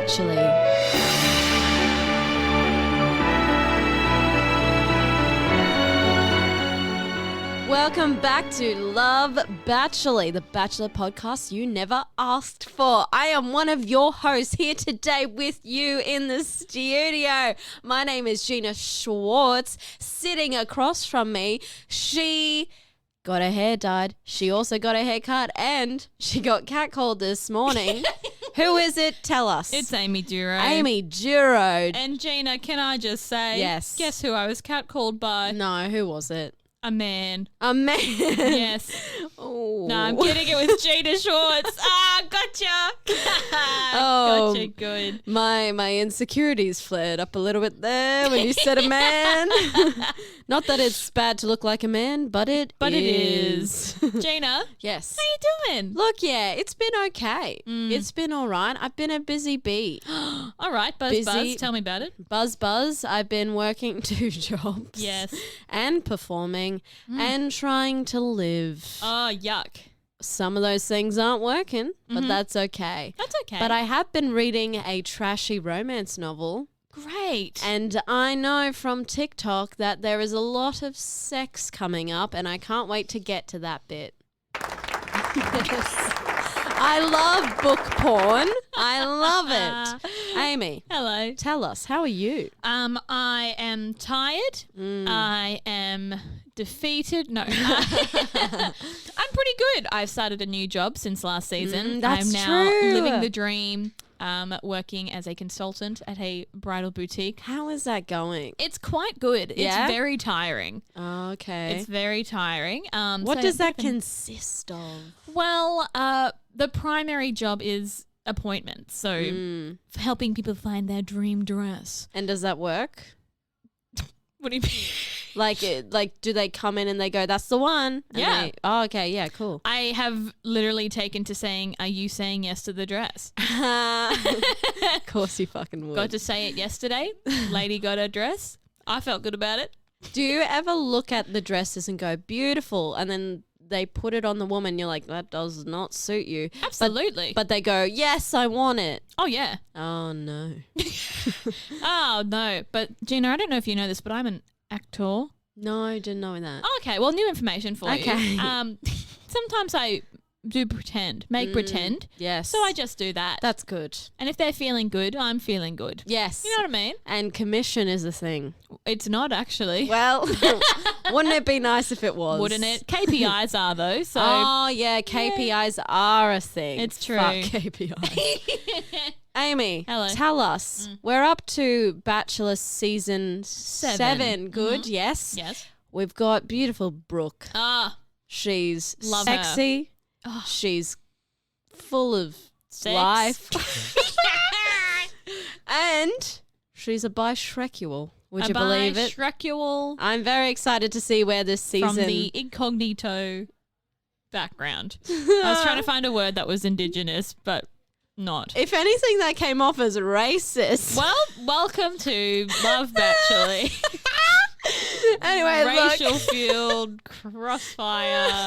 Bachelor. Welcome back to Love Bachelor, the Bachelor podcast you never asked for. I am one of your hosts here today with you in the studio. My name is Gina Schwartz. Sitting across from me, she got her hair dyed. She also got her hair cut and she got catcalled this morning. Who is it? Tell us. It's Amy Duro. Amy Duro. And Gina, can I just say, Yes. Guess who I was catcalled by? No, who was it? A man. A man. Yes. Oh. No, I'm kidding. It was Gina Schwartz. Gotcha. Oh. Gotcha. Good. My insecurities flared up a little bit there when you said a man. Not that it's bad to look like a man, but it is. Gina, Yes. how you doing? Look, yeah, it's been okay. It's been all right. I've been a busy bee. All right, Buzz. Tell me about it. Buzz. I've been working 2 jobs. Yes. And performing and trying to live. Oh, yuck. Some of those things aren't working, but that's okay. That's okay. But I have been reading a trashy romance novel. Great. And I know from TikTok that there is a lot of sex coming up, and I can't wait to get to that bit. I love book porn. I love it. Amy, Hello. tell us, how are you? I am tired. I am defeated. No. I'm pretty good. I've started a new job since last season. That's I'm now true. living the dream, working as a consultant at a bridal boutique. How is that going? It's quite good. Yeah? It's very tiring. Okay. It's very tiring. What so does that nothing- consist of? Well, the primary job is appointments. So helping people find their dream dress. And does that work? What do you mean? Like, do they come in and they go, that's the one? And Yeah. Oh, okay. Yeah, cool. I have literally taken to saying, "Are you saying yes to the dress?" Of course you fucking would. Got to say it yesterday. Lady got her dress. I felt good about it. Do you ever look at the dresses and go, beautiful, and then they put it on the woman, you're like, that does not suit you. Absolutely. But they go, yes, I want it. oh, yeah. Oh, no. Oh, no. But, Gina, I don't know if you know this, but I'm an actor. No, didn't know that. Oh, okay. Well, new information for Okay. you. Sometimes I do make pretend. Yes. So I just do that. That's good. And if they're feeling good, I'm feeling good. Yes. You know what I mean? And commission is a thing. It's not actually. Well, wouldn't it be nice if it was? Wouldn't it? KPIs are though. So Oh, yeah. KPIs are a thing. It's true. Fuck KPIs. Amy, Hello. tell us. We're up to Bachelor season 7. Good, yes. yes. We've got beautiful Brooke. Ah, She's Love her. sexy. Oh. She's full of sex. life. And she's a bisexual. Would you believe it? Bisexual I'm very excited to see where this season... from the incognito background. I was trying to find a word that was indigenous, but not. If anything, that came off as racist. Well, welcome to Love Bachelor. Anyway, look. Racial fueled crossfire.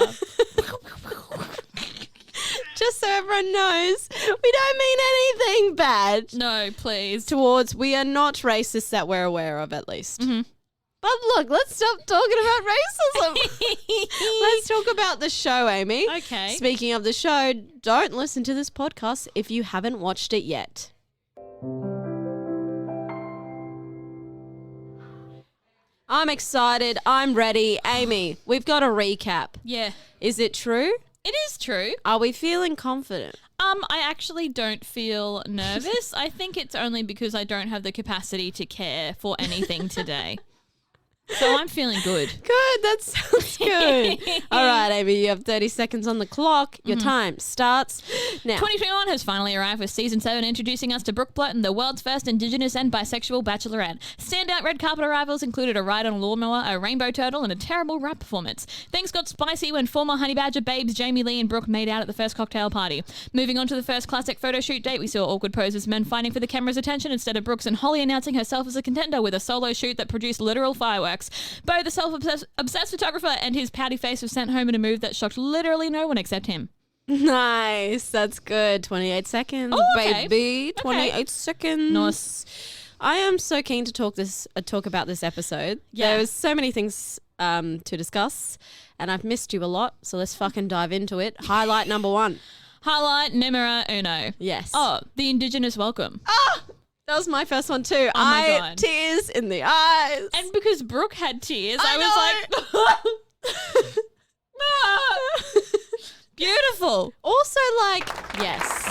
Just so everyone knows, we don't mean anything bad No, please. towards... We are not racist that we're aware of, at least. Mm-hmm. But look, let's stop talking about racism. Let's talk about the show, Amy. Okay. Speaking of the show, don't listen to this podcast if you haven't watched it yet. I'm excited. I'm ready. Amy, we've got a recap. Yeah. Is it true? It is true. Are we feeling confident? I actually don't feel nervous. I think it's only because I don't have the capacity to care for anything today. So I'm feeling good. Good. That sounds good. All right, Amy, you have 30 seconds on the clock. Your time starts now. 2021 has finally arrived with season 7 introducing us to Brooke Blurton, the world's first Indigenous and bisexual bachelorette. Standout red carpet arrivals included a ride on a lawnmower, a rainbow turtle, and a terrible rap performance. Things got spicy when former Honey Badger babes Jamie Lee and Brooke made out at the first cocktail party. Moving on to the first classic photo shoot date, we saw awkward poses, men fighting for the camera's attention instead of Brooks, and Holly announcing herself as a contender with a solo shoot that produced literal fireworks. Bo, the self-obsessed photographer, and his pouty face was sent home in a move that shocked literally no one except him. Nice. That's good. 28 seconds, Oh, okay. baby. 28 seconds. Nice. I am so keen to talk about this episode. Yeah. There was so many things to discuss, and I've missed you a lot, so let's fucking dive into it. Highlight number 1. Highlight numero uno. Yes. Oh, the Indigenous welcome. That was my first one too. Oh my God. Tears in the eyes. And because Brooke had tears, I was like, beautiful. Also, like, yes.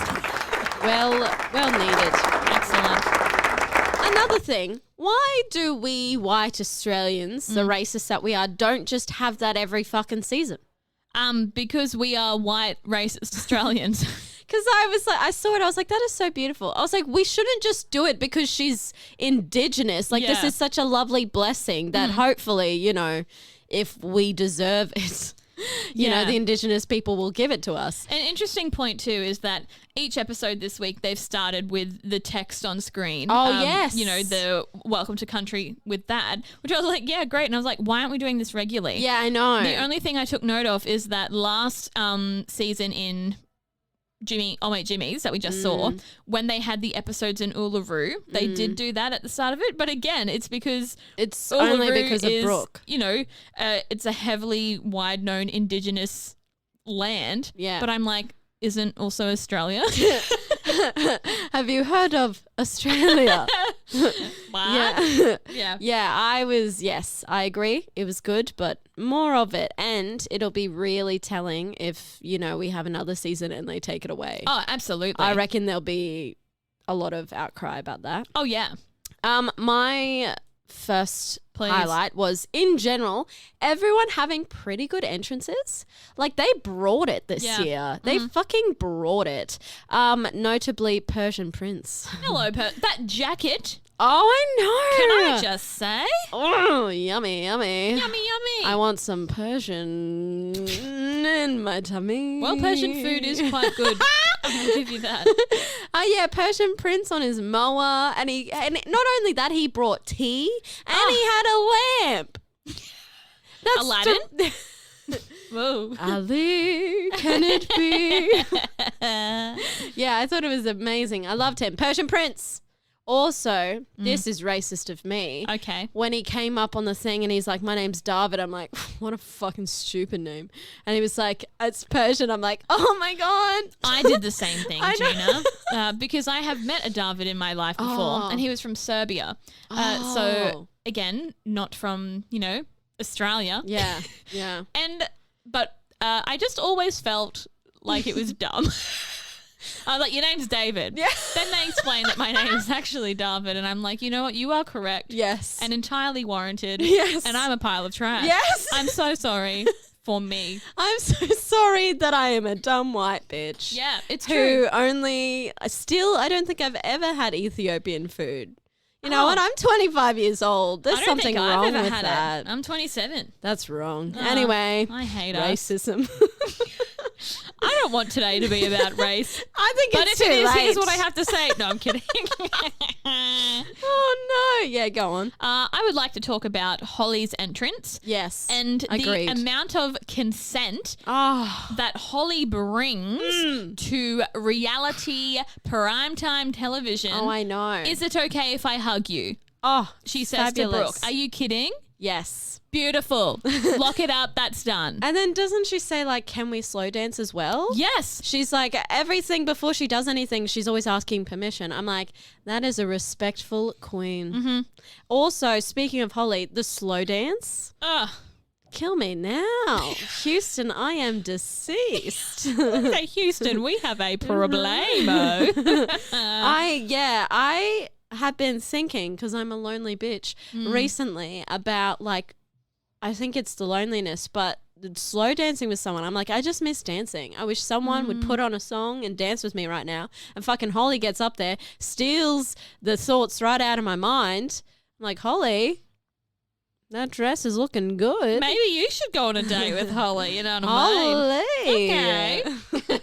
Well needed. Excellent. Another thing, why do we white Australians, the racists that we are, don't just have that every fucking season? Because we are white racist Australians. Because I saw it, I was like, that is so beautiful. I was like, we shouldn't just do it because she's Indigenous. Like, this Yeah. is such a lovely blessing that hopefully, if we deserve it, you know, Yeah. the Indigenous people will give it to us. An interesting point too is that each episode this week they've started with the text on screen. Oh, yes. You know, the welcome to country with that, which I was like, yeah, great. And I was like, why aren't we doing this regularly? Yeah, I know. The only thing I took note of is that last season in Jimmy's that we just saw, when they had the episodes in Uluru, they did do that at the start of it. But again, it's because it's Uluru only because of is, Brooke. you know, it's a heavily wide-known Indigenous land. Yeah. But I'm like, isn't also Australia? Have you heard of Australia? What? Yeah. Yeah. Yes, I agree. It was good, but more of it. And it'll be really telling if, we have another season and they take it away. Oh, absolutely. I reckon there'll be a lot of outcry about that. Oh, yeah. My first Please. highlight was, in general, everyone having pretty good entrances. Like, they brought it this Yeah. year. They fucking brought it. Notably Persian Prince. Hello, that jacket. Oh, I know. Can I just say? Oh, yummy. Yummy, yummy. I want some Persian in my tummy. Well, Persian food is quite good. I'll give you that. Yeah, Persian Prince on his mower, and not only that, he brought tea and he had a lamp. That's Aladdin? Whoa. Ali, can it be? Yeah, I thought it was amazing. I loved him. Persian Prince. Also, this is racist of me. Okay. When he came up on the thing and he's like, my name's David, I'm like, what a fucking stupid name. And he was like, it's Persian. I'm like, oh my God. I did the same thing, I know. Gina, because I have met a David in my life before, Oh. and he was from Serbia. So, Oh. again, not from, Australia. Yeah, yeah. But I just always felt like it was dumb. I was like, your name's David. Yeah. Then they explained that my name is actually David, and I'm like, you know what? You are correct. Yes. And entirely warranted. Yes. And I'm a pile of trash. Yes. I'm so sorry for me. I'm so sorry that I am a dumb white bitch. Yeah, it's true. Who I don't think I've ever had Ethiopian food. You know, Oh. and I'm 25 years old. There's I don't something think I've wrong ever with had that. it. I'm 27. That's wrong. Oh, Anyway, I hate us. racism. I don't want today to be about race. I think But it's if too it is, late. here's what I have to say. No, I'm kidding. Oh no! Yeah, go on. I would like to talk about Holly's entrance Yes, and agreed. the amount of consent Oh, that Holly brings to reality primetime television. oh, I know. Is it okay if I hug you? Oh, She says fabulous. to Brooke. Are you kidding? Yes. Beautiful. Lock it up. That's done. And then doesn't she say, like, can we slow dance as well? Yes. She's like, everything before she does anything, she's always asking permission. I'm like, that is a respectful queen. Mm-hmm. Also, speaking of Holly, the slow dance. Ugh. Kill me now. Houston, I am deceased. Hey, Houston, we have a problemo. I have been thinking, because I'm a lonely bitch, recently about, like, I think it's the loneliness, but the slow dancing with someone. I'm like, I just miss dancing. I wish someone would put on a song and dance with me right now. And fucking Holly gets up there, steals the thoughts right out of my mind. I'm like, Holly, that dress is looking good. Maybe you should go on a date with Holly. You know what I mean? Holly.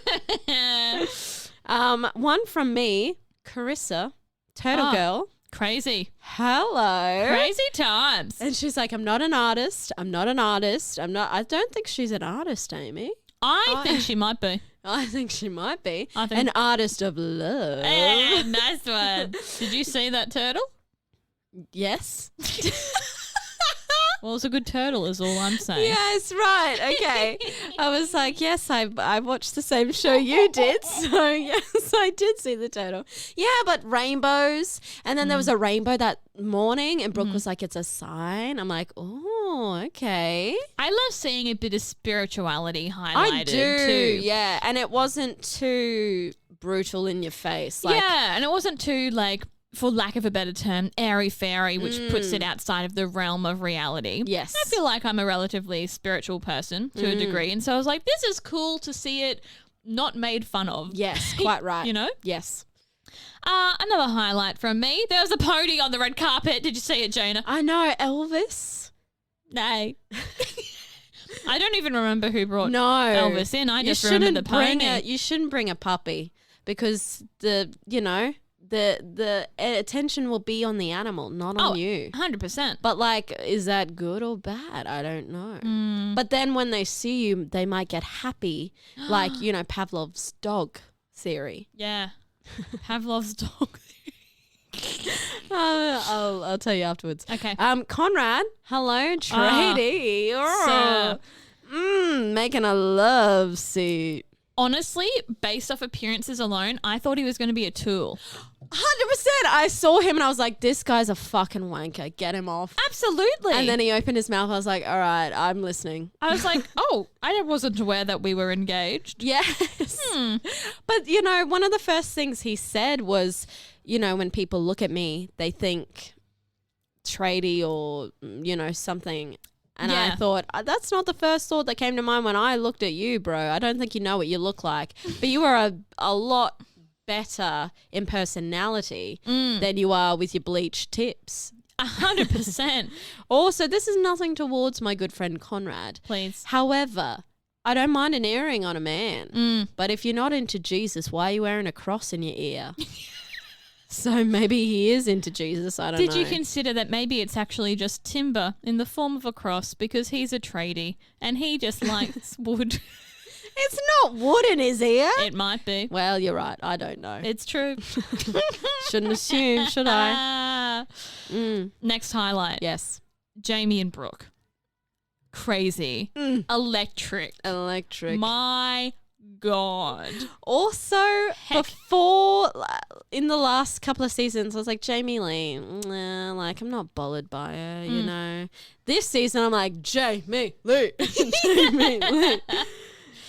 Okay. One from me, Carissa, Turtle Oh. Girl. Crazy. Hello. Crazy times. And she's like, I'm not an artist. I don't think she's an artist, Amy. I think she might be. I think she might be. I think- An artist of love. Nice one. Did you see that turtle? Yes. Well, it's a good turtle is all I'm saying. Yes, right. Okay. I was like, yes, I watched the same show you did. So, yes, I did see the turtle. Yeah, but rainbows. And then there was a rainbow that morning and Brooke was like, it's a sign. I'm like, oh, okay. I love seeing a bit of spirituality highlighted I do. too. Yeah. And it wasn't too brutal in your face. Like, yeah, and it wasn't too like, for lack of a better term, airy-fairy, which puts it outside of the realm of reality. Yes. I feel like I'm a relatively spiritual person to a degree, and so I was like, this is cool to see it not made fun of. Yes, quite right. You know? Yes. Another highlight from me, there was a pony on the red carpet. Did you see it, Jonah? I know, Elvis. No. I don't even remember who brought No. Elvis in. I just remember the pony. You shouldn't bring a puppy because the attention will be on the animal, not on you. 100%. But like, is that good or bad? I don't know. But then when they see you, they might get happy, like Pavlov's dog theory. Yeah. Pavlov's dog. I'll tell you afterwards. Okay. Conrad, hello, tradie. So- Making a love suit. Honestly, based off appearances alone, I thought he was going to be a tool. 100%. I saw him and I was like, this guy's a fucking wanker. Get him off. Absolutely. And then he opened his mouth. I was like, all right, I'm listening. I was like, oh, I wasn't aware that we were engaged. Yes. But, one of the first things he said was, when people look at me, they think tradie or, something. And I Yeah. thought, that's not the first thought that came to mind when I looked at you, bro. I don't think you know what you look like. But you are a lot better in personality than you are with your bleached tips. 100%. Also, this is nothing towards my good friend Conrad. Please. However, I don't mind an earring on a man. But if you're not into Jesus, why are you wearing a cross in your ear? So maybe he is into Jesus. I don't know. Did you consider that maybe it's actually just timber in the form of a cross because he's a tradie and he just likes wood? It's not wood in his ear. It might be. Well, you're right. I don't know. It's true. Shouldn't assume, should I? Next highlight. Yes. Jamie and Brooke. Crazy. Electric. Electric. My God. Also, before, in the last couple of seasons, I was like, Jamie Lee, I'm not bothered by her, This season, I'm like, Jamie Lee. Jamie Lee.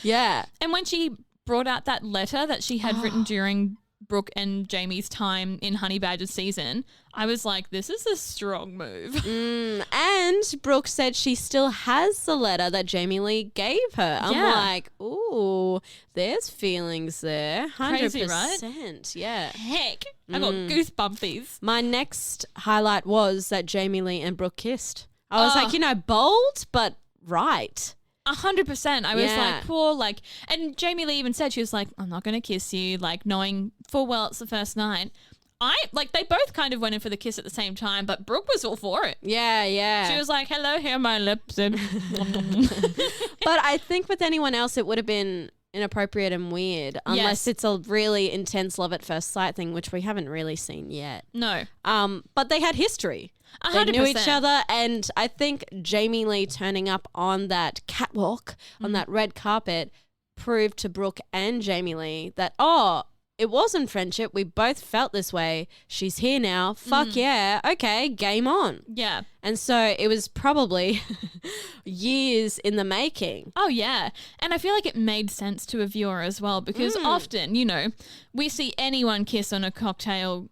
Yeah. And when she brought out that letter that she had written during Brooke and Jamie's time in Honey Badger's season, I was like, this is a strong move. And Brooke said she still has the letter that Jamie Lee gave her. I'm Yeah. like, ooh, there's feelings there. 100%. Crazy, right? Yeah. Heck, I got goosebumpies. My next highlight was that Jamie Lee and Brooke kissed. I was like, bold, but right. 100%. I was Yeah. like, poor, and Jamie Lee even said, she was like, I'm not going to kiss you, knowing full well it's the first night. They both kind of went in for the kiss at the same time, but Brooke was all for it. Yeah, yeah. She was like, hello, here are my lips. And But I think with anyone else, it would have been inappropriate and weird unless Yes. it's a really intense love at first sight thing, which we haven't really seen yet. no. But they had history. 100%. They knew each other, and I think Jamie Lee turning up on that catwalk, on that red carpet, proved to Brooke and Jamie Lee that, it wasn't friendship. We both felt this way. She's here now. Fuck yeah. Okay, game on. Yeah. And so it was probably years in the making. Oh, yeah. And I feel like it made sense to a viewer as well because often, we see anyone kiss on a cocktail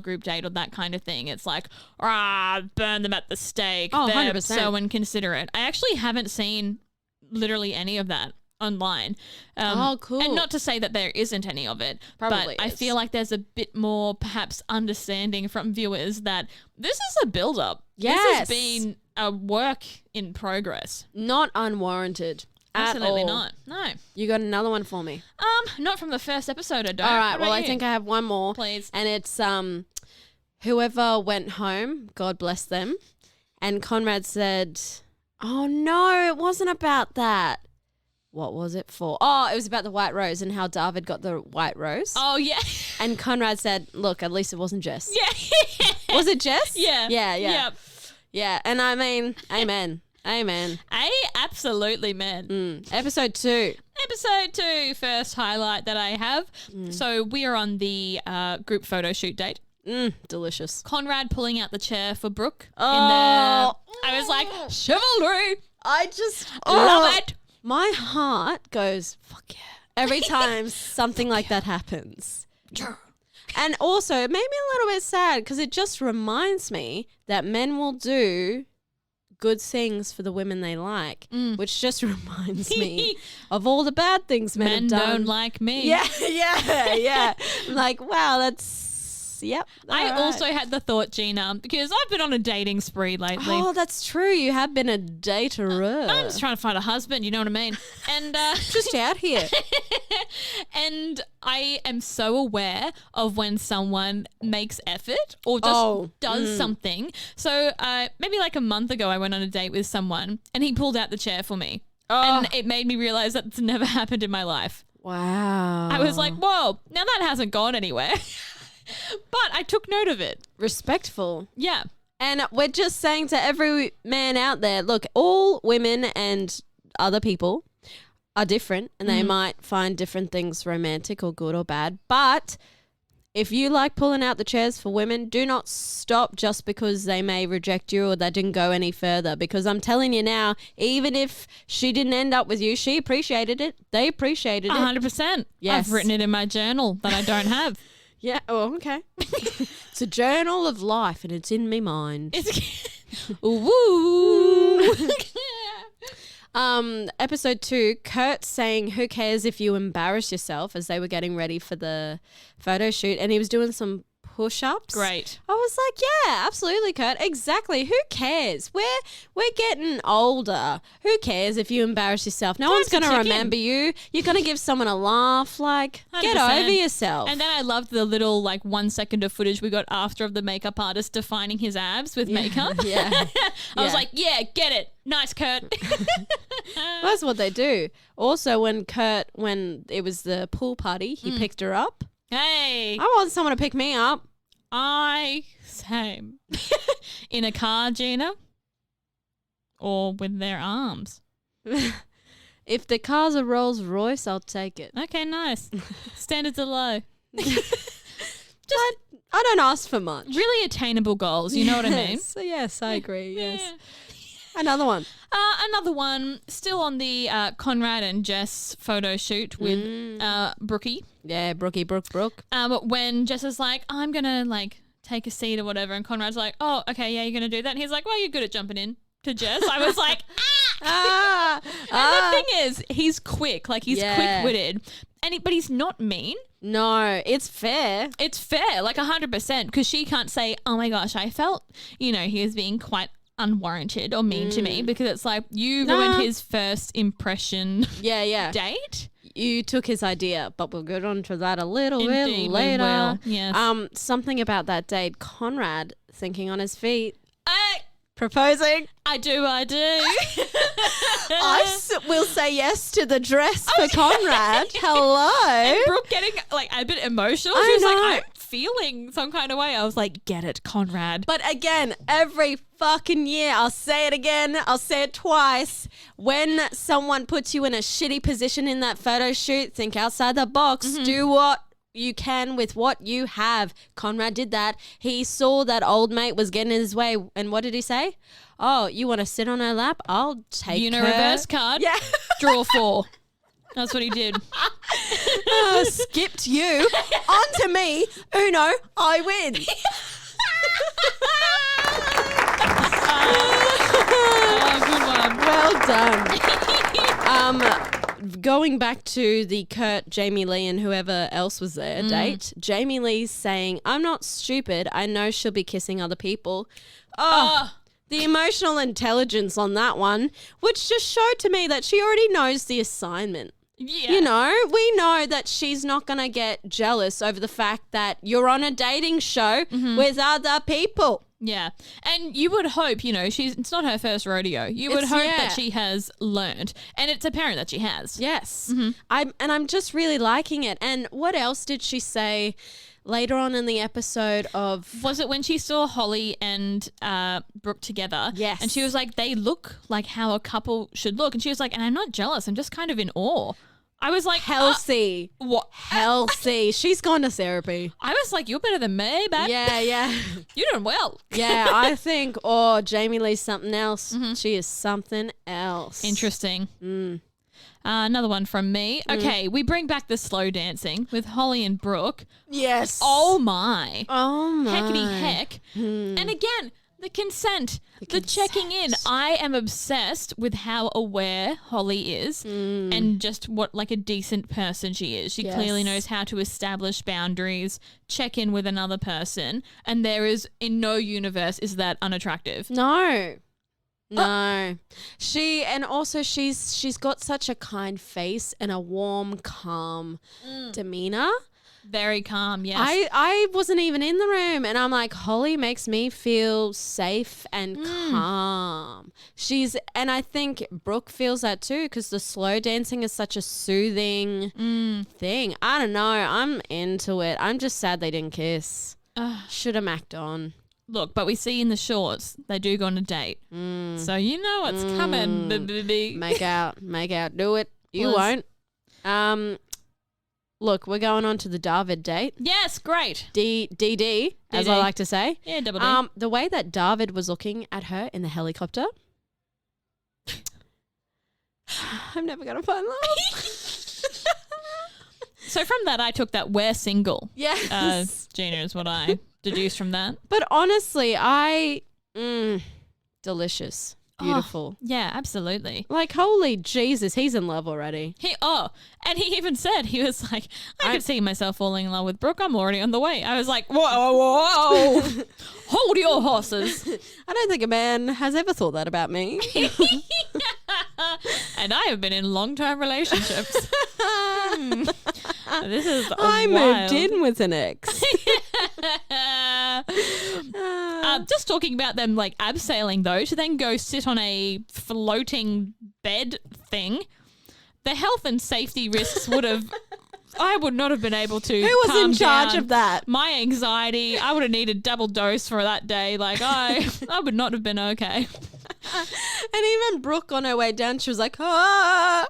group date or that kind of thing. It's like, burn them at the stake. Oh, They're 100%. so inconsiderate. I actually haven't seen literally any of that online. Cool. And not to say that there isn't any of it, Probably but I is. feel like there's a bit more perhaps understanding from viewers that this is a build-up. Yes. This has been a work in progress. Not unwarranted. Absolutely at all. not. No. You got another one for me? Not from the first episode, I don't. All right. What Well, about I you? think I have one more. Please. And it's whoever went home, God bless them. And Conrad said, oh, no, it wasn't about that. what was it for? Oh, it was about the white rose and how David got the white rose. Oh, yeah. And Conrad said, look, at least it wasn't Jess. Yeah. Was it Jess? Yeah. Yeah. Yep. Yeah. And I mean, amen. Amen. Absolutely, man. Episode 2. Episode 2, first highlight that I have. So we are on the group photo shoot date. Delicious. Conrad pulling out the chair for Brooke. Oh. I was like, chivalry. I just Love it. My heart goes, fuck yeah. Every time something like that happens. And also, it made me a little bit sad because it just reminds me that men will do good things for the women they like, which just reminds me of all the bad things men have done. don't like me. Yeah. I'm like, wow, yep. I all right. also had the thought, Gina, because I've been on a dating spree lately. Oh, that's true. You have been a daterer. I'm just trying to find a husband, you know what I mean? And just out here. and I am so aware of when someone makes effort or just does something. So maybe like a month ago, I went on a date with someone and he pulled out the chair for me. And it made me realize that it's never happened in my life. Wow. I was like, whoa, now that hasn't gone anywhere. But I took note of it. Respectful. Yeah. And we're just saying to every man out there, look, all women and other people are different and they might find different things romantic or good or bad. But if you like pulling out the chairs for women, do not stop just because they may reject you or they didn't go any further. Because I'm telling you now, even if she didn't end up with you, she appreciated it. They appreciated it. 100%. Yes. I've written it in my journal that I don't have. Yeah. Oh, okay. It's a journal of life and it's in me mind. Woo. Episode 2, Kurt saying, who cares if you embarrass yourself, as they were getting ready for the photo shoot, and he was doing some push-ups. Great. I was like, yeah, absolutely, Kurt. Exactly. Who cares? We're getting older. Who cares if you embarrass yourself? No one's going to remember you. You're going to give someone a laugh. Like, 100%. get over yourself. And then I loved the little 1 second of footage we got after of the makeup artist defining his abs with makeup. Yeah. I was like, yeah, get it. Nice, Kurt. That's what they do. Also, when it was the pool party, he picked her up. Hey. I want someone to pick me up. Same. In a car, Gina? Or with their arms? If the car's a Rolls Royce, I'll take it. Okay, nice. Standards are low. I don't ask for much. Really attainable goals, you know what I mean? Yes, I agree. Yes. Yeah. Another one. Another one, still on the Conrad and Jess photo shoot with Brookie. Yeah, Brookie. When Jess is like, I'm going to take a seat or whatever. And Conrad's like, oh, okay, yeah, you're going to do that. And he's like, well, you're good at jumping in to Jess. I was like, And the thing is, he's quick. He's quick-witted. But he's not mean. No, it's fair. It's fair, 100%. Because she can't say, oh my gosh, I felt, he was being quite unwarranted or mean to me, because it's like you ruined his first impression date. You took his idea, but we'll get on to that a little Indeed, bit later. we will. Yes. Something about that date, Conrad thinking on his feet. Proposing. I do. Will say yes to the dress for Conrad. Hello. And Brooke getting a bit emotional. She was like, I'm feeling some kind of way. I was like, get it, Conrad. But again, every fucking year, I'll say it again, I'll say it twice. When someone puts you in a shitty position in that photo shoot, think outside the box. Do what you can with what you have. Conrad did that. He saw that old mate was getting in his way. And what did he say? Oh, you want to sit on her lap? I'll take her. Reverse card. Yeah. Draw 4. That's what he did. Skipped you. Onto me. Uno, I win. Good one. Well done. Going back to the Kurt, Jamie Lee and whoever else was there date, Jamie Lee's saying, I'm not stupid. I know she'll be kissing other people. The emotional intelligence on that one, which just showed to me that she already knows the assignment. Yeah. We know that she's not going to get jealous over the fact that you're on a dating show with other people. Yeah. And you would hope, it's not her first rodeo. You would hope that she has learned. And it's apparent that she has. Yes. I'm just really liking it. And what else did she say later on in the episode of... Was it when she saw Holly and Brooke together? Yes. And she was like, they look like how a couple should look. And she was like, and I'm not jealous. I'm just kind of in awe. I was like, Halsey. What? Halsey. She's gone to therapy. I was like, you're better than me, babe. Yeah. You're doing well. Yeah, I think, Jamie Lee's something else. She is something else. Interesting. Another one from me. Okay, we bring back the slow dancing with Holly and Brooke. Yes. Oh my. Oh my. Heckity heck. And again, the consent, the checking in. I am obsessed with how aware Holly is and just what like a decent person she is. She clearly knows how to establish boundaries, check in with another person, and there is in no universe is that unattractive. No. She's got such a kind face and a warm, calm demeanor. Very calm, yes. I wasn't even in the room and I'm like, Holly makes me feel safe and calm. And I think Brooke feels that too because the slow dancing is such a soothing thing. I don't know. I'm into it. I'm just sad they didn't kiss. Should have macked on. Look, but we see in the shorts, they do go on a date. So you know what's coming, baby. Make out. Do it. You won't. Look, we're going on to the David date. Yes, great. DD, as I like to say. Yeah, double D. The way that David was looking at her in the helicopter. I'm never going to find love. So from that, I took that we're single. Yes. Gina is what I deduced from that. But honestly, delicious. Beautiful. Yeah, absolutely. Like, holy Jesus, he's in love already. And he even said, he was like, I could see myself falling in love with Brooke. I'm already on the way. I was like, whoa. Hold your horses. I don't think a man has ever thought that about me. And I have been in long-term relationships. This is I wild. moved in with an ex. Just talking about them like abseiling though, to then go sit on a floating bed thing, the health and safety risks I would not have been able to. Who was calm in charge down of that? My anxiety, I would have needed double dose for that day. Like I would not have been okay. And even Brooke on her way down, she was like, ah.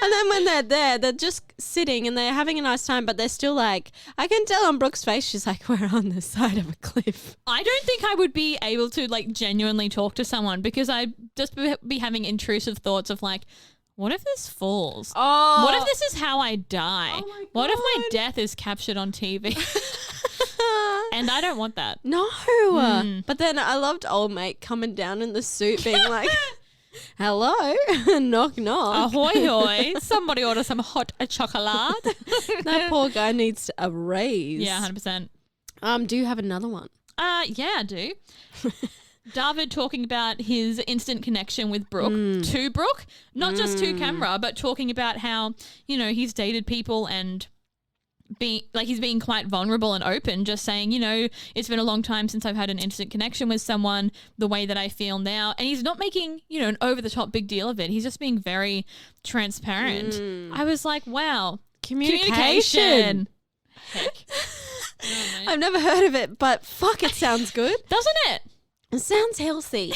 And then when they're there, they're just sitting and they're having a nice time, but they're still like, I can tell on Brooke's face, she's like, we're on the side of a cliff. I don't think I would be able to like genuinely talk to someone because I'd just be having intrusive thoughts of like, what if this falls? Oh. What if this is how I die? Oh my What if my God. death is captured on TV? And I don't want that. No. But then I loved old mate coming down in the suit being like, hello, knock knock. Ahoy hoy. Somebody order some hot chocolate. That poor guy needs a raise. Yeah, 100%. Do you have another one? Yeah, I do. David talking about his instant connection with Brooke, to Brooke, not just to camera, but talking about how, he's dated people and he's being quite vulnerable and open, just saying, it's been a long time since I've had an instant connection with someone the way that I feel now. And he's not making, an over the top big deal of it. He's just being very transparent. I was like, wow. Communication. Heck. I've never heard of it, but fuck, it sounds good. Doesn't it? It sounds healthy.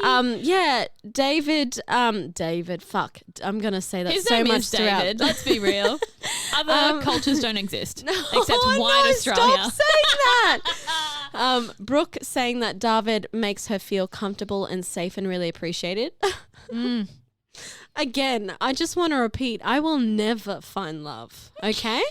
Yeah, David, fuck. I'm going to say that His so name much is throughout. David. Let's be real. Other cultures don't exist except Oh, white no, Australia. Stop saying that. Brooke saying that David makes her feel comfortable and safe and really appreciated. Again, I just want to repeat, I will never find love, okay?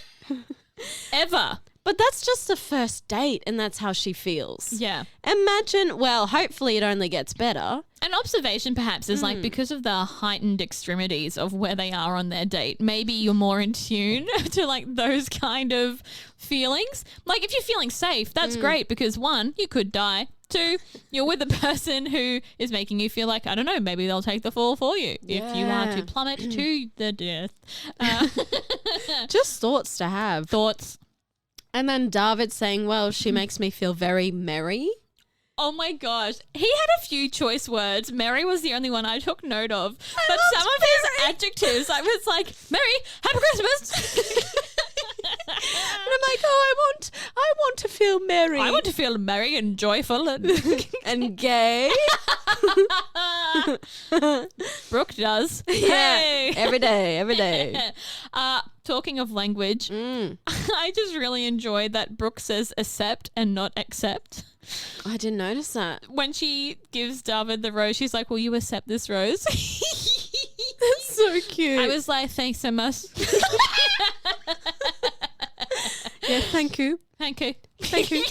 Ever. But that's just the first date and that's how she feels. Yeah. Imagine, well, hopefully it only gets better. An observation perhaps is like because of the heightened extremities of where they are on their date, maybe you're more in tune to like those kind of feelings. Like if you're feeling safe, that's great because one, you could die. Two, you're with a person who is making you feel like, I don't know, maybe they'll take the fall for you if you are to plummet to the death. Just thoughts to have. Thoughts. And then David saying, well, she makes me feel very merry. Oh my gosh. He had a few choice words. Mary was the only one I took note of. But loved some of his adjectives, I was like, Mary, Happy Christmas. And I'm like, oh, I want to feel merry. I want to feel merry and joyful and and gay. Brooke does. Yeah, Hey. every day. Talking of language, I just really enjoyed that Brooke says accept and not accept. I didn't notice that. When she gives David the rose, she's like, will you accept this rose? That's so cute. I was like, thanks so much. yeah, thank you. Thank you. Thank you.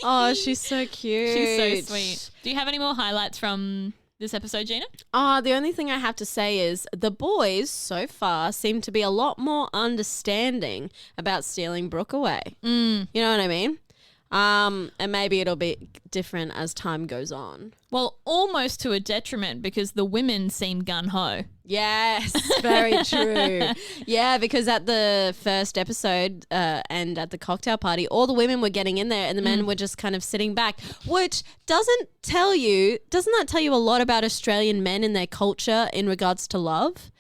Oh, she's so cute. She's so sweet. Do you have any more highlights from this episode, Gina? The only thing I have to say is the boys so far seem to be a lot more understanding about stealing Brooke away. You know what I mean? And maybe it'll be different as time goes on. Well, almost to a detriment because the women seem gun-ho. Yes, very true. Yeah, because at the first episode and at the cocktail party, all the women were getting in there and the men were just kind of sitting back, which doesn't that tell you a lot about Australian men and their culture in regards to love?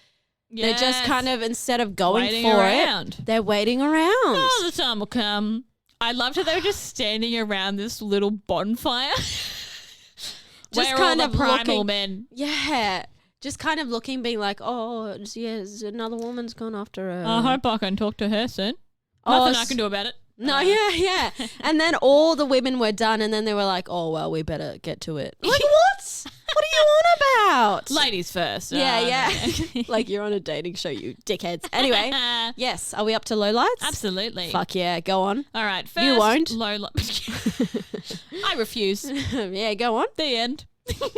Yes. They're just kind of, instead of going Waiting for around. it, they're waiting around. Oh, the time will come. I loved how they were just standing around this little bonfire. Just Where kind all of the primal looking- men. Yeah. Just kind of looking, being like, oh, yes, another woman's gone after her. I hope I can talk to her soon. Oh, Nothing I can do about it. No, yeah. And then all the women were done and then they were like, oh, well, we better get to it. Like, what? What are you on about? Ladies first. Yeah. no. Like you're on a dating show, you dickheads. Anyway, yes. Are we up to lowlights? Absolutely. Fuck yeah. Go on. All right. First, You won't. Low I refuse. Yeah, go on. The end.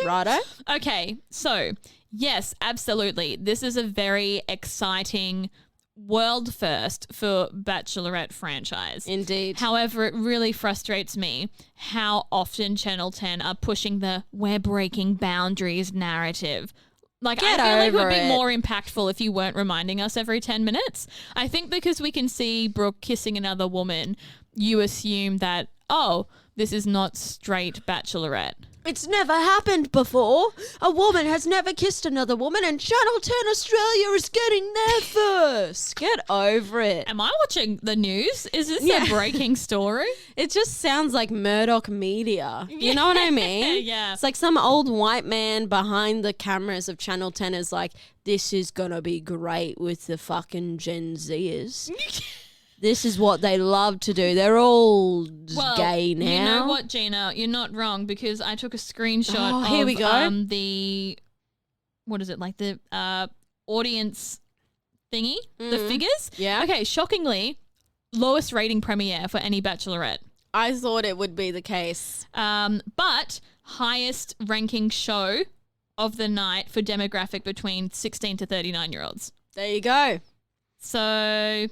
Righto. Okay, so yes, absolutely. This is a very exciting world first for Bachelorette franchise. Indeed. However, it really frustrates me how often Channel 10 are pushing the we're breaking boundaries narrative. Like, Get I feel like it over would be it. more impactful if you weren't reminding us every 10 minutes. I think because we can see Brooke kissing another woman, you assume that, oh, this is not straight Bachelorette. It's never happened before. A woman has never kissed another woman and Channel 10 Australia is getting there first. Get over it. Am I watching the news? Is this Yeah. a breaking story? It just sounds like Murdoch media. You know what I mean? Yeah. It's like some old white man behind the cameras of Channel 10 is like, this is going to be great with the fucking Gen Zers. This is what they love to do. They're all gay now. You know what, Gina? You're not wrong because I took a screenshot of here we go. The, what is it, like the audience thingy, the figures. Yeah. Okay, shockingly, lowest rating premiere for any Bachelorette. I thought it would be the case. But highest ranking show of the night for demographic between 16 to 39-year-olds. There you go. So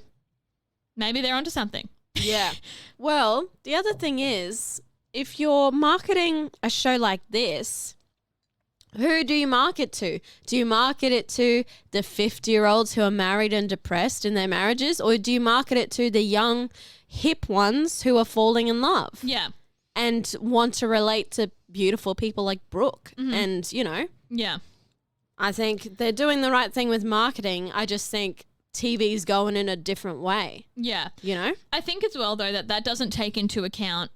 maybe they're onto something. Yeah. Well, the other thing is, if you're marketing a show like this, who do you market to? Do you market it to the 50-year-olds who are married and depressed in their marriages? Or do you market it to the young, hip ones who are falling in love Yeah. and want to relate to beautiful people like Brooke? And, you know, Yeah. I think they're doing the right thing with marketing. I just think TV's going in a different way, Yeah. you know? I think as well, though, that doesn't take into account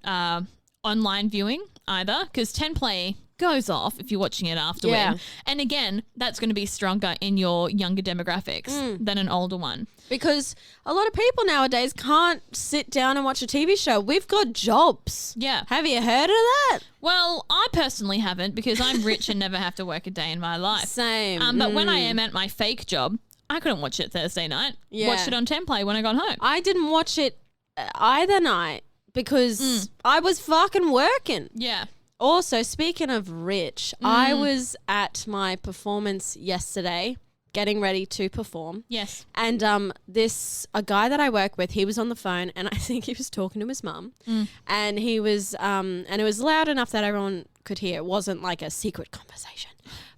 online viewing either, because 10 Play goes off if you're watching it afterward. Yeah. And again, that's going to be stronger in your younger demographics than an older one. Because a lot of people nowadays can't sit down and watch a TV show. We've got jobs. Yeah. Have you heard of that? Well, I personally haven't because I'm rich and never have to work a day in my life. Same. But when I am at my fake job, I couldn't watch it Thursday night. Yeah. Watched it on 10 Play when I got home. I didn't watch it either night because I was fucking working. Yeah. Also, speaking of rich, I was at my performance yesterday getting ready to perform. Yes. And a guy that I work with, he was on the phone and I think he was talking to his mum. And he was and it was loud enough that everyone could hear. It wasn't like a secret conversation.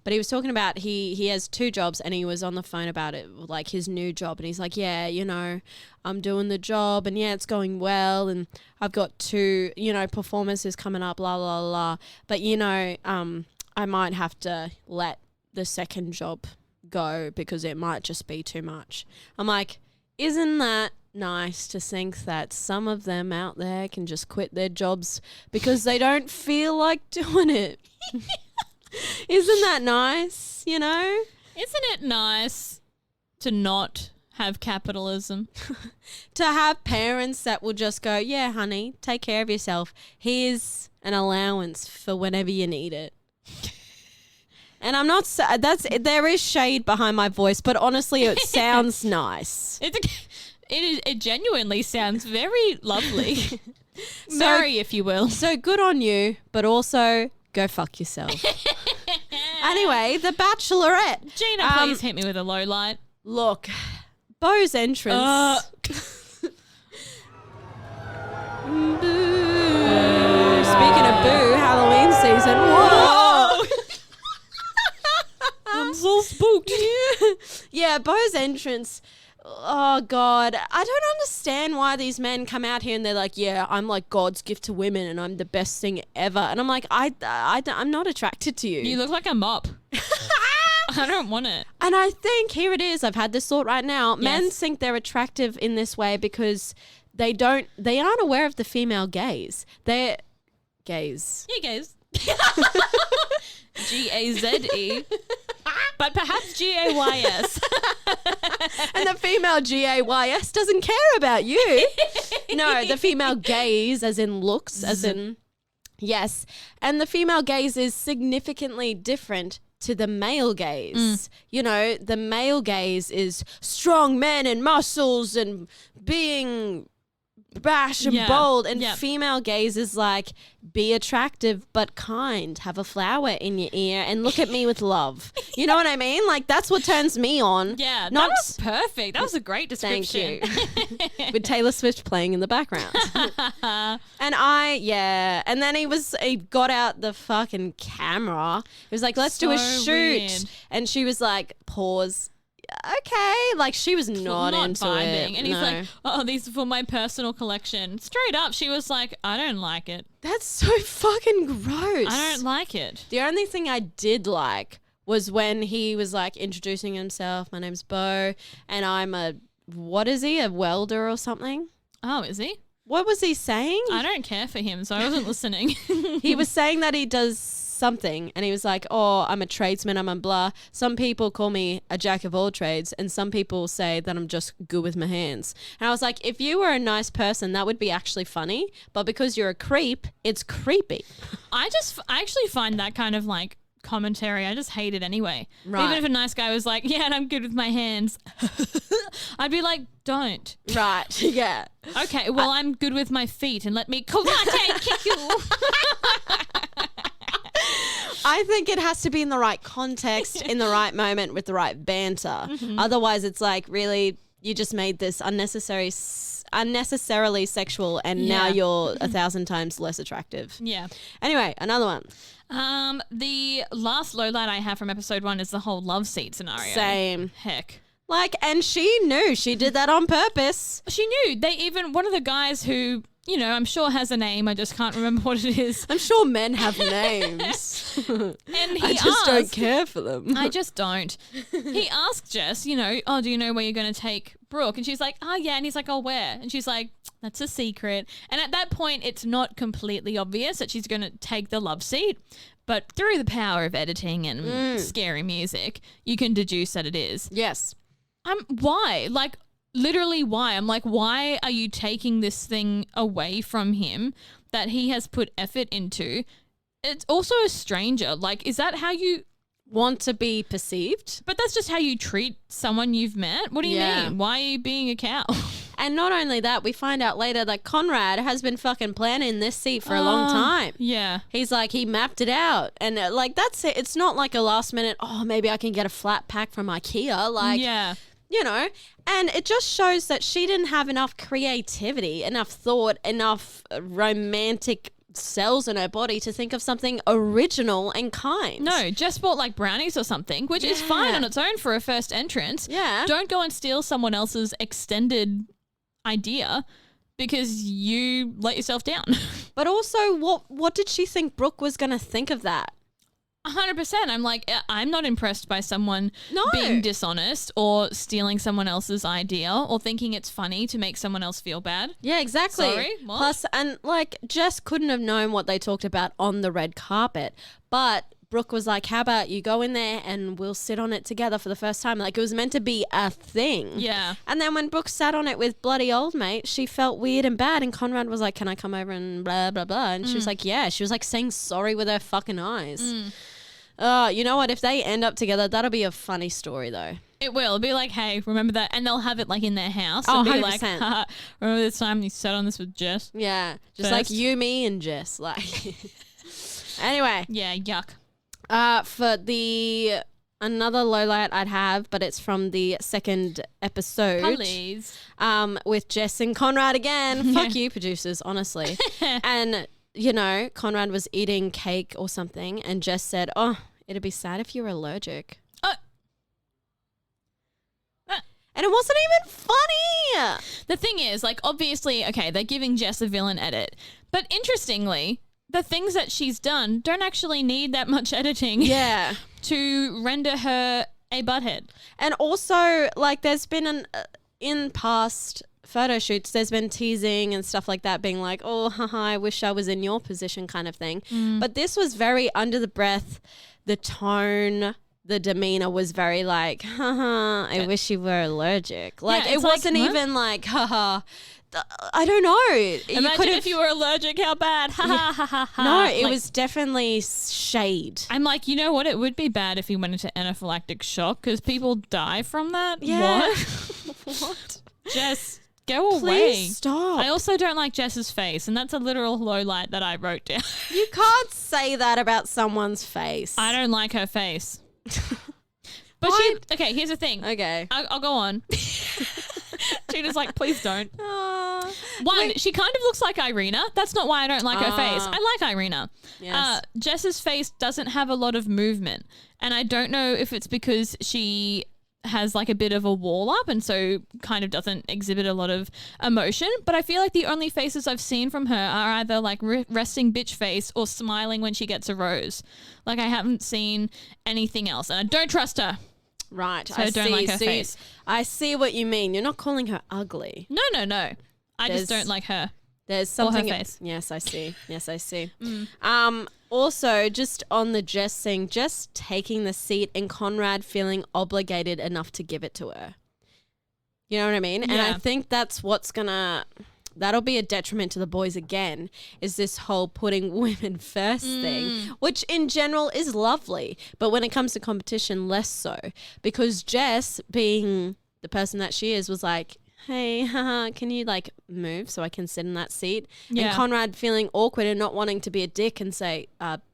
But he was talking about he has 2 jobs, and he was on the phone about it, like his new job. And he's like, yeah, I'm doing the job, and yeah, it's going well. And I've got 2, performances coming up, blah, blah, blah. But, I might have to let the second job go because it might just be too much. I'm like, isn't that nice to think that some of them out there can just quit their jobs because they don't feel like doing it? Isn't that nice, Isn't it nice to not have capitalism? To have parents that will just go, yeah, honey, take care of yourself. Here's an allowance for whenever you need it. And I'm not, there is shade behind my voice, but honestly, it sounds nice. It genuinely sounds very lovely. Merry, if you will. So good on you, but also go fuck yourself. Anyway, The Bachelorette. Gina, please hit me with a low light. Look, Beau's entrance. Boo. Speaking of boo, Halloween season. Whoa. I'm so spooked. Yeah, Beau's entrance. Oh, God. I don't understand why these men come out here and they're like, yeah, I'm like God's gift to women and I'm the best thing ever. And I'm like, I'm not attracted to you. You look like a mop. I don't want it. And I think, here it is, I've had this thought right now. Yes. Men think they're attractive in this way because they aren't aware of the female gaze. They're gaze. Yeah, gaze. Gaze. But perhaps gays. And the female gays doesn't care about you. No, the female gaze, as in looks, as in, yes. And the female gaze is significantly different to the male gaze. The male gaze is strong men and muscles and being brash and bold, and female gaze is like, be attractive but kind, have a flower in your ear and look at me with love. You know what I mean? Like, that's what turns me on. Yeah, that was perfect. That was a great description. Thank you. With Taylor Swift playing in the background. And then he got out the fucking camera. He was like, let's do a shoot. Weird. And she was like, pause. Okay, like she was not into vibing. it. And he's like, oh, these are for my personal collection. Straight up, she was like, I don't like it. That's so fucking gross. I don't like it. The only thing I did like was when he was like introducing himself. My name's Beau, and I'm a welder or something? Oh, is he? What was he saying? I don't care for him, so I wasn't listening. He was saying that he does something, and he was like, oh, I'm a tradesman, I'm a blah. Some people call me a jack of all trades, and some people say that I'm just good with my hands. And I was like, if you were a nice person, that would be actually funny, but because you're a creep, it's creepy. I actually find that kind of like commentary, I just hate it anyway. Right. Even if a nice guy was like, yeah, and I'm good with my hands, I'd be like, don't. Right, yeah. Okay, well, I'm good with my feet, and let me karate kick you. I think it has to be in the right context, in the right moment, with the right banter. Otherwise, it's like, really, you just made this unnecessarily sexual, and now you're 1,000 times less attractive. Yeah. Anyway, another one. The last lowlight I have from episode 1 is the whole love seat scenario. Same. Heck. Like, and she knew she did that on purpose. She knew. One of the guys who, I'm sure has a name, I just can't remember what it is. I'm sure men have names. And I just don't care for them. I just don't. He asked Jess, oh, do you know where you're going to take Brooke? And she's like, oh, yeah. And he's like, oh, where? And she's like, that's a secret. And at that point, it's not completely obvious that she's going to take the love seat. But through the power of editing and scary music, you can deduce that it is. Yes. Why? Like, literally why? I'm like, why are you taking this thing away from him that he has put effort into? It's also a stranger. Like, is that how you want to be perceived? But that's just how you treat someone you've met? What do you mean? Why are you being a cow? And not only that, we find out later that Conrad has been fucking planning this seat for a long time. Yeah. He's like, he mapped it out. And like, that's it. It's not like a last minute, oh, maybe I can get a flat pack from IKEA. Like, and it just shows that she didn't have enough creativity, enough thought, enough romantic cells in her body to think of something original and kind. No, Jess bought like brownies or something, which is fine Yeah. on its own for a first entrance. Yeah. Don't go and steal someone else's extended idea because you let yourself down. But also, what did she think Brooke was going to think of that? 100%. I'm like, I'm not impressed by someone No. being dishonest or stealing someone else's idea or thinking it's funny to make someone else feel bad. Yeah, exactly. Sorry, what? Plus, and like, Jess couldn't have known what they talked about on the red carpet, but Brooke was like, how about you go in there and we'll sit on it together for the first time? Like, it was meant to be a thing. Yeah. And then when Brooke sat on it with bloody old mate, she felt weird and bad. And Conrad was like, can I come over and blah, blah, blah. And she was like, yeah. She was like saying sorry with her fucking eyes. You know what? If they end up together, that'll be a funny story though. It will. It'll be like, hey, remember that? And they'll have it like in their house. Oh, and be 100%. like, haha, remember this time you sat on this with Jess? Yeah. Just like First. you, me, and Jess. Like, anyway. Yeah, yuck. For the another low light I'd have, but it's from the second episode. Please. With Jess and Conrad again. Fuck you, producers, honestly. And, you know, Conrad was eating cake or something, and Jess said, oh, it'd be sad if you were allergic. And it wasn't even funny. The thing is, like, obviously, okay, they're giving Jess a villain edit. But interestingly, the things that she's done don't actually need that much editing Yeah. to render her a butthead. And also, like, there's been in past photo shoots, there's been teasing and stuff like that being like, oh, haha, I wish I was in your position kind of thing. But this was very under the breath. The tone, the demeanor was very like, haha, I wish you were allergic. Like, Yeah, it it's like, wasn't what? even like, haha, I don't know. Imagine if you were allergic, how bad. Ha ha ha ha ha. No, it Like, was definitely shade. I'm like, you know what? It would be bad if you went into anaphylactic shock because people die from that. Yeah. What? What? Jess, go away. Please stop. I also don't like Jess's face, and that's a literal low light that I wrote down. You can't say that about someone's face. I don't like her face. But What? okay, here's the thing. Okay. I'll go on. Gina's like, please don't. One, she kind of looks like Irina. That's not why I don't like her face. I like Irina. Yes. Jess's face doesn't have a lot of movement. And I don't know if it's because she has like a bit of a wall up and so kind of doesn't exhibit a lot of emotion. But I feel like the only faces I've seen from her are either like resting bitch face or smiling when she gets a rose. Like I haven't seen anything else. And I don't trust her. Right. So I don't like her face. I see what you mean. You're not calling her ugly. No. I There's- just don't like her. There's Or her something. face. Yes, I see. Yes, I see. Also, just on the Jess thing, Jess taking the seat and Conrad feeling obligated enough to give it to her. You know what I mean? And I Yeah. think that's that'll be a detriment to the boys again, is this whole putting women first thing, which in general is lovely. But when it comes to competition, less so. Because Jess, being the person that she is, was like, hey, haha, can you like move so I can sit in that seat? Yeah. And Conrad feeling awkward and not wanting to be a dick and say,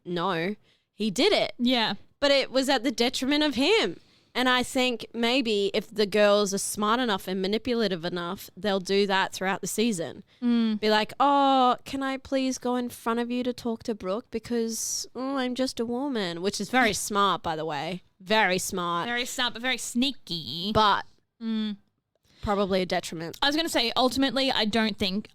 no, he did it. Yeah. But it was at the detriment of him. And I think maybe if the girls are smart enough and manipulative enough, they'll do that throughout the season. Be like, oh, can I please go in front of you to talk to Brooke because I'm just a woman, which is very smart, by the way. Very smart. Very smart, but very sneaky. But probably a detriment. I was going to say, ultimately, I don't think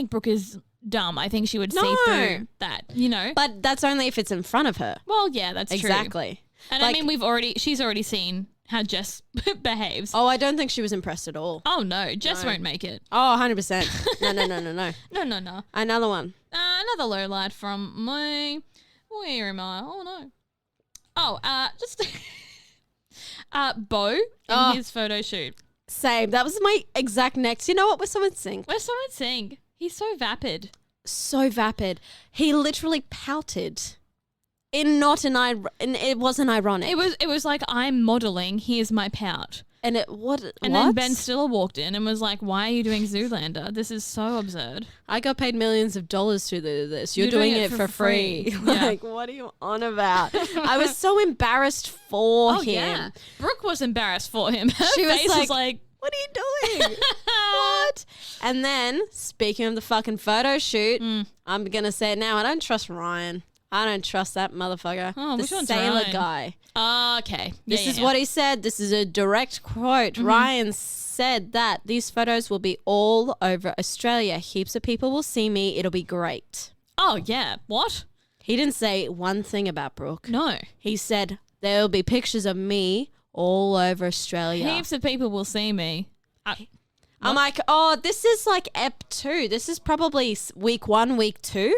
Brooke is dumb. I think she would see No. through that, you know? But that's only if it's in front of her. Well, yeah, that's true. Exactly. And Like- I mean, she's already seen how Jess behaves. Oh, I don't think she was impressed at all. Oh, no, Jess No. won't make it. Oh, 100%. No. No. Another one. Another low light from me. Where am I? Oh, no. Oh, just Bo in Oh. his photo shoot. Same. That was my exact next. You know what? We're so in sync. Where's someone saying? He's so vapid. So vapid. He literally pouted. And it wasn't ironic. It was like, I'm modeling. Here's my pout. And Then Ben Stiller walked in and was like, why are you doing Zoolander? This is so absurd. I got paid millions of dollars to do this. You're doing it for free. Yeah. Like, what are you on about? I was so embarrassed for him. Brooke was embarrassed for him. Her She was face was like, What are you doing? What? And then, speaking of the fucking photo shoot, I'm going to say it now. I don't trust Ryan. I don't trust that motherfucker. Oh, the which one's sailor Ryan? guy. Oh, okay. This is what he said. This is a direct quote. Ryan said that these photos will be all over Australia. Heaps of people will see me. It'll be great. Oh, yeah. What? He didn't say one thing about Brooke. No. He said there will be pictures of me all over Australia. Heaps of people will see me. I'm like, oh, this is like Ep 2. This is probably week 1, week 2.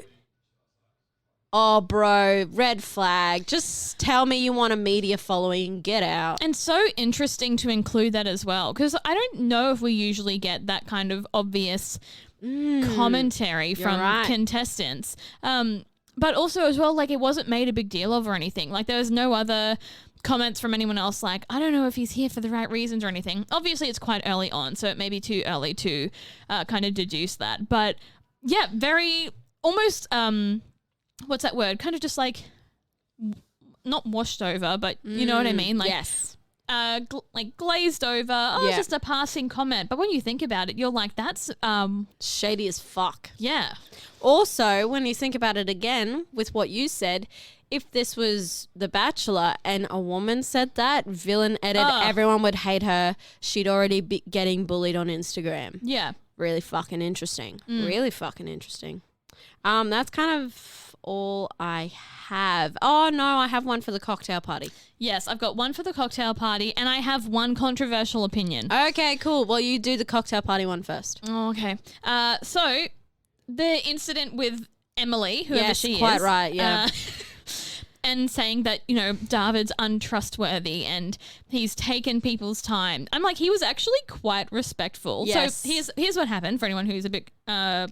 Oh, bro, red flag. Just tell me you want a media following. Get out. And so interesting to include that as well, because I don't know if we usually get that kind of obvious commentary from right. contestants. But also as well, like, it wasn't made a big deal of or anything. Like, there was no other comments from anyone else like, I don't know if he's here for the right reasons or anything. Obviously, it's quite early on, so it may be too early to kind of deduce that. But, yeah, very almost, what's that word? Kind of just like, not washed over, but you know what I mean? Like, yes. Like glazed over. Oh, it's just a passing comment. But when you think about it, you're like, that's Shady as fuck. yeah. Also, when you think about it again with what you said, if this was The Bachelor and a woman said that, villain edit, everyone would hate her. She'd already be getting bullied on Instagram. Yeah. Really fucking interesting. Really fucking interesting. That's kind of all I have. Oh, no, I have one for the cocktail party. Yes, I've got one for the cocktail party and I have one controversial opinion. Okay, cool. Well, you do the cocktail party one first. Oh, okay. So the incident with Emily, whoever Yes, she quite is. right, yeah. And saying that, you know, David's untrustworthy and he's taken people's time. I'm like, he was actually quite respectful. Yes. So here's what happened for anyone who's a bit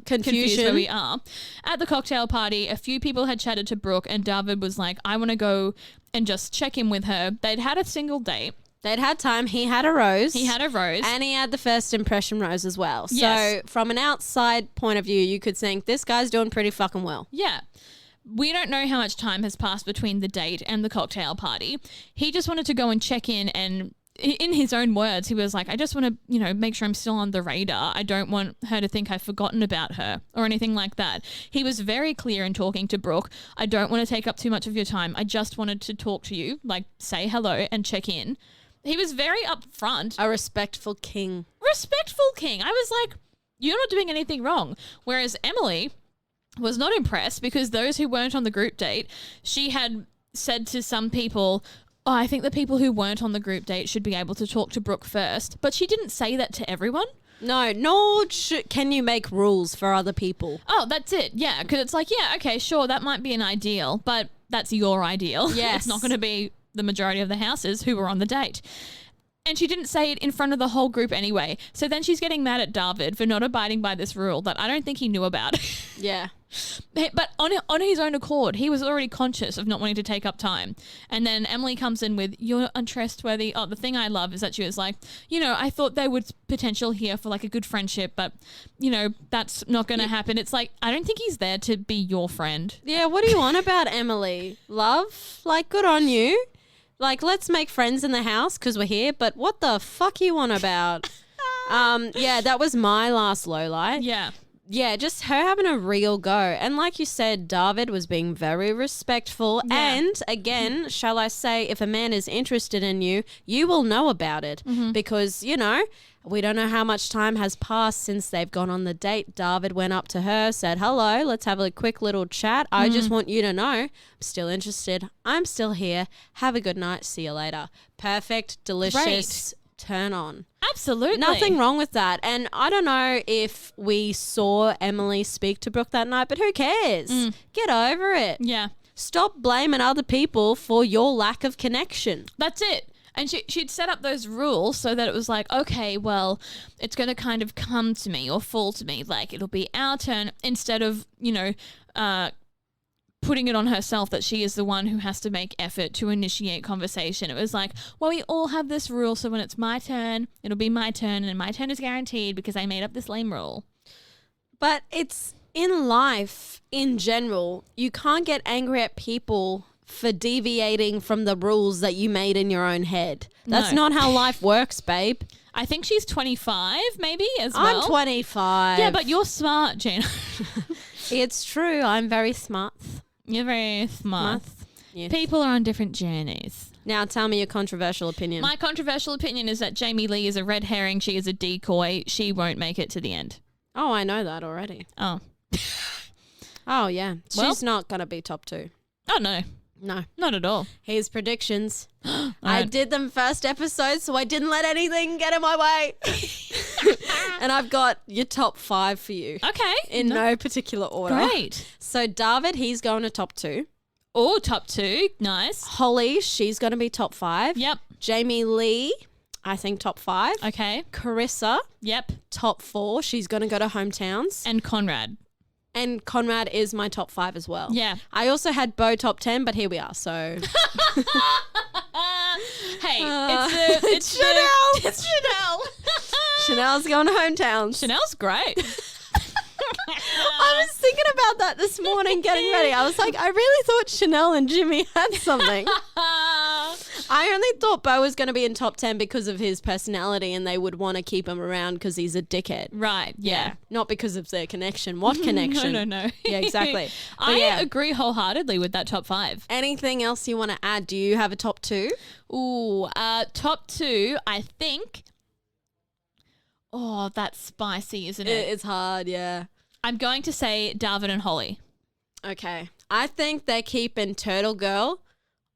confused where we are. At the cocktail party, a few people had chatted to Brooke and David was like, I want to go and just check in with her. They'd had a single date. They'd had time. He had a rose. He had a rose. And he had the first impression rose as well. Yes. So from an outside point of view, you could think this guy's doing pretty fucking well. Yeah. We don't know how much time has passed between the date and the cocktail party. He just wanted to go and check in and in his own words, he was like, I just want to, you know, make sure I'm still on the radar. I don't want her to think I've forgotten about her or anything like that. He was very clear in talking to Brooke. I don't want to take up too much of your time. I just wanted to talk to you, like say hello and check in. He was very upfront. A respectful king. Respectful king. I was like, you're not doing anything wrong. Whereas Emily was not impressed because those who weren't on the group date, she had said to some people, oh, I think the people who weren't on the group date should be able to talk to Brooke first. But she didn't say that to everyone. No, nor can you make rules for other people. Oh, that's it. Yeah, because it's like, yeah, okay, sure, that might be an ideal, but that's your ideal. Yes. It's not going to be the majority of the houses who were on the date. And she didn't say it in front of the whole group anyway. So then she's getting mad at David for not abiding by this rule that I don't think he knew about. Yeah. But on his own accord, he was already conscious of not wanting to take up time. And then Emily comes in with, you're untrustworthy. Oh, the thing I love is that she was like, you know, I thought there was potential here for like a good friendship, but, you know, that's not going to happen. It's like, I don't think he's there to be your friend. Yeah, what do you want about Emily? Love? Like, good on you. Like, let's make friends in the house because we're here, but what the fuck you want about? Yeah, that was my last low light. Yeah. Yeah, just her having a real go. And like you said, David was being very respectful. Yeah. And again, shall I say, if a man is interested in you, you will know about it because, you know, we don't know how much time has passed since they've gone on the date. David went up to her, said, hello, let's have a quick little chat. I just want you to know I'm still interested. I'm still here. Have a good night. See you later. Perfect, delicious, turn on. Absolutely. Nothing wrong with that. And I don't know if we saw Emily speak to Brooke that night, but who cares? Get over it. Yeah. Stop blaming other people for your lack of connection. That's it. And she'd set up those rules so that it was like, okay, well, it's going to kind of come to me or fall to me. Like, it'll be our turn instead of, you know, putting it on herself that she is the one who has to make effort to initiate conversation. It was like, well, we all have this rule, so when it's my turn, it'll be my turn, and my turn is guaranteed because I made up this lame rule. But it's in life in general, you can't get angry at people for deviating from the rules that you made in your own head. That's No. not how life works, babe. I think she's 25 maybe as well. I'm 25. Yeah, but you're smart, Gina. It's true. I'm very smart. You're very smart. Yes. People are on different journeys. Now tell me your controversial opinion. My controversial opinion is that Jamie Lee is a red herring. She is a decoy. She won't make it to the end. Oh, I know that already. Oh. Oh, yeah. Well- She's not going to be top 2. Oh, no. No. Not at all. Here's predictions. I Alright. did them first episode, so I didn't let anything get in my way. And I've got your top 5 for you Okay. in no particular order. Great. So David, he's going to top 2. Oh, top 2. Nice. Holly, she's going to be top 5. Yep. Jamie Lee, I think top 5. Okay. Carissa, Yep. top 4. She's going to go to Hometowns. And Conrad. And Conrad is my top 5 as well. Yeah. I also had Bo top 10, but here we are. So Hey, it's Chanel. It's Chanel. Chanel's going to Hometowns. Chanel's great. I was thinking about that this morning getting ready. I was like, I really thought Chanel and Jimmy had something. I only thought Bo was going to be in top 10 because of his personality and they would want to keep him around because he's a dickhead. Right. Yeah. Not because of their connection. What connection? No. Yeah, exactly. But I yeah. agree wholeheartedly with that top 5. Anything else you want to add? Do you have a top 2? Ooh, top 2, I think. Oh, that's spicy, isn't it? It's hard, yeah. I'm going to say Darvin and Holly. Okay. I think they're keeping Turtle Girl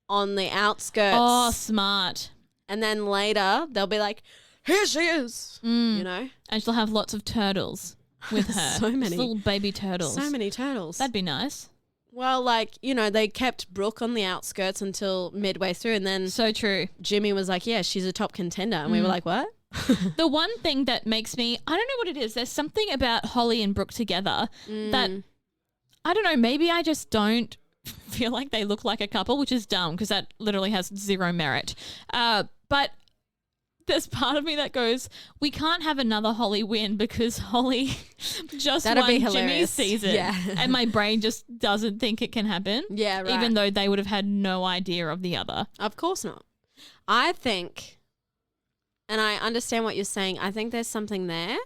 on the outskirts. Oh, smart. And then later they'll be like, here she is. You know? And she'll have lots of turtles with her. So many. Little baby turtles. So many turtles. That'd be nice. Well, like, you know, they kept Brooke on the outskirts until midway through. And then So true. Jimmy was like, yeah, she's a top contender. And we were like, what? The one thing that makes me, I don't know what it is. There's something about Holly and Brooke together that, I don't know, maybe I just don't feel like they look like a couple, which is dumb because that literally has zero merit. But there's part of me that goes, we can't have another Holly win because Holly just That'd won be Jimmy's hilarious. season. Yeah. And my brain just doesn't think it can happen. Yeah, right. Even though they would have had no idea of the other. Of course not. I think, and I understand what you're saying, I think there's something there,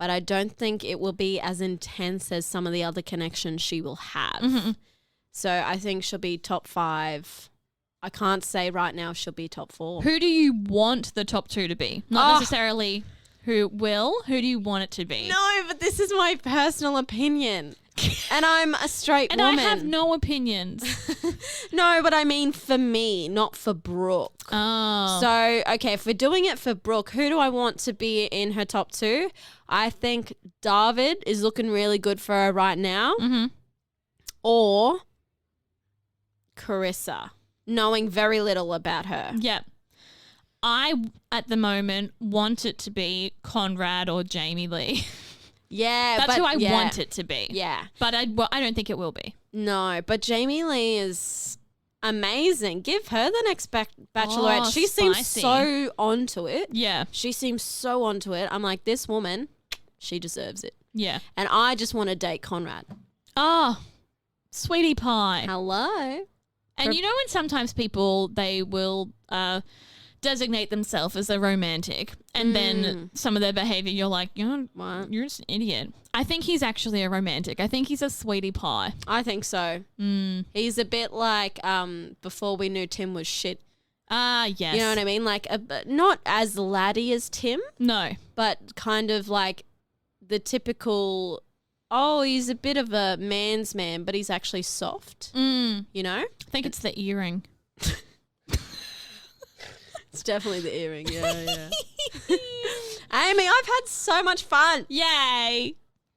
but I don't think it will be as intense as some of the other connections she will have. So I think she'll be top 5. I can't say right now she'll be top 4. Who do you want the top 2 to be? Not necessarily who will. Who do you want it to be? No, but this is my personal opinion. And I'm a straight And woman. I have no opinions. No, but I mean for me, not for Brooke. Oh. So, okay, if we're doing it for Brooke, who do I want to be in her top 2? I think David is looking really good for her right now. Or Carissa, knowing very little about her. Yeah. I, at the moment, want it to be Conrad or Jamie Lee. Yeah, That's but who I yeah, want it to be. Yeah. But I don't think it will be. No, but Jamie Lee is amazing. Give her the next Bachelorette. Oh, She seems spicy. so onto it. Yeah. She seems so onto it. I'm like, this woman, she deserves it. Yeah. And I just want to date Conrad. Oh, sweetie pie. Hello. And you know when sometimes people, they will designate themselves as a romantic and then some of their behavior, you're like, What? you're just an idiot. I think he's actually a romantic. I think he's a sweetie pie. I think so. He's a bit like before we knew Tim was shit. Yes. You know what I mean? Like not as laddie as Tim, No. but kind of like the typical, oh, he's a bit of a man's man, but he's actually soft. You know? I think it's the earring. It's definitely the earring. Yeah, yeah. Amy, I've had so much fun. Yay.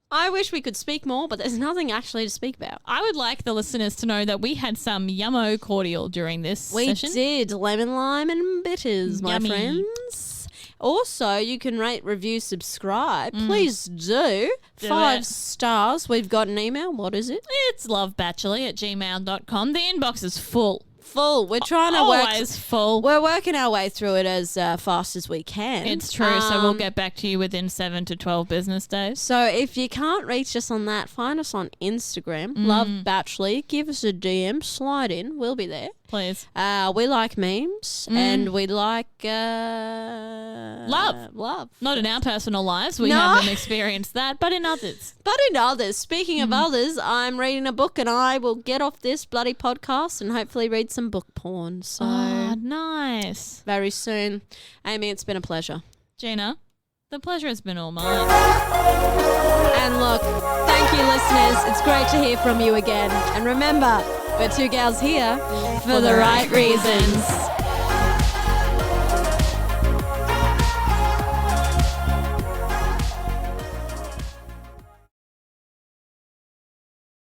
I wish we could speak more, but there's nothing actually to speak about. I would like the listeners to know that we had some yummo cordial during this We session. did lemon, lime, and bitters, my Yummy. friends. Also, you can rate, review, subscribe. Please do. Do 5 it. stars. We've got an email. What is it? It's lovebachelor@gmail.com. The inbox is full. full. We're trying to work. Always full. We're working our way through it as fast as we can. It's true. So we'll get back to you within 7 to 12 business days. So if you can't reach us on that, find us on Instagram, Love Batchley. Give us a DM, slide in. We'll be there. Please. We like memes and we like love. Not in our personal lives. We No. haven't experienced that, but in others. But in others, speaking of others, I'm reading a book and I will get off this bloody podcast and hopefully read some book porn. So Oh, nice. very soon. Amy, it's been a pleasure. Gina, the pleasure has been all mine. And look, thank you, listeners. It's great to hear from you again. And remember, we're two gals here for the right reasons.